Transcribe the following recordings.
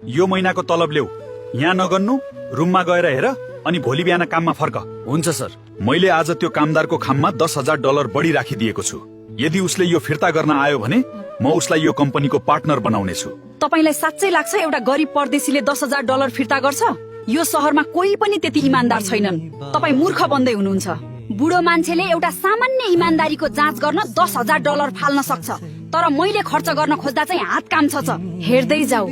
यो महिनाको तलब ल्याऊ। यहाँ नगर्नु, रुममा गएर हेर अनि भोलि बिहान काममा फर्क। हुन्छ सर। मैले आज त्यो कामदारको खाममा $10,000 बढी राखिदिएको छु। यदि उसले यो फिर्ता गर्न आयो भने म उसलाई यो कम्पनीको पार्टनर बनाउने छु। तपाईलाई साँच्चै लाग्छ एउटा गरिब परदेशीले $10,000 फिर्ता गर्छ? यो शहरमा कोही पनि त्यति इमानदार छैनन्। तपाई मूर्ख बन्दै हुनुहुन्छ। बुढो मान्छेले एउटा सामान्य इमानदारीको जाँच गर्न $10,000 फाल्न सक्छ, तर मैले खर्च गर्न खोज्दा चाहिँ हात काम छ। हेर्दै जाऊ,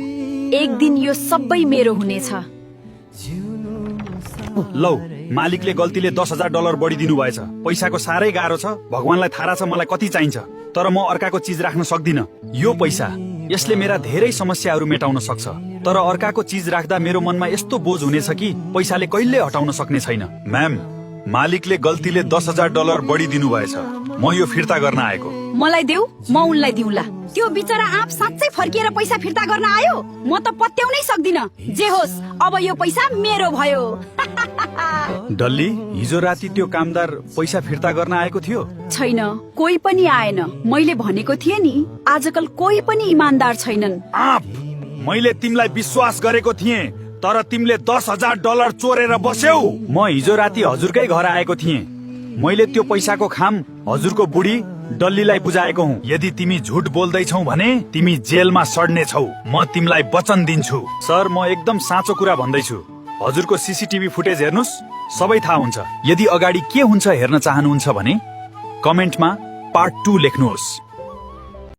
एक दिन यो सबै मेरो हुनेछ। लौ, मालिकले गल्तीले $10,000 बढी दिनु भएछ। पैसाको साह्रै गाह्रो छ। भगवानलाई थाहा छ मलाई कति चाहिन्छ, तर म अर्काको चिज राख्न सक्दिन। यो पैसा, यसले मेरा धेरै समस्याहरू मेटाउन सक्छ, तर अर्काको चिज राख्दा मेरो मनमा यस्तो बोझ हुनेछ कि पैसाले कहिल्यै हटाउन सक्ने छैन। म्याम, मालिकले गल्तीले $10,000 बढी दिनु भएछ। म यो फिर्ता गर्न आएको। मलाई देऊ, म उनलाई दिउँला। त्यो बिचरा आँप साँच्चै फर्किएर पैसा फिर्ता गर्न आयो? म त पत्याउनै सक्दिन। जे होस्, अब यो पैसा मेरो भयो। डल्ली, हिजो राति त्यो कामदार पैसा फिर्ता गर्न आएको थियो? छैन, कोही पनि आएन। मैले भनेको थिएँ नि, आजकल कोही पनि इमानदार छैनन्। आँप, मैले तिमीलाई विश्वास गरेको थिएँ, तर तिमीले $10,000 चोरेर बस्यौ। म हिजो राति हजुरकै घर आएको थिएँ। मैले त्यो पैसाको खाम हजुरको बुढी डल्लीलाई बुझाएको हुँ। यदि तिमी झुट बोल्दैछौ भने तिमी जेलमा सड्ने छौ। म तिमीलाई वचन दिन्छु। सर, म एकदम साँचो कुरा भन्दैछु। हजुरको सीसीटीभी फुटेज हेर्नुस्, सबै थाहा हुन्छ। यदि अगाडि के हुन्छ हेर्न चाहनुहुन्छ भने कमेन्टमा पार्ट 2 लेख्नुहोस्।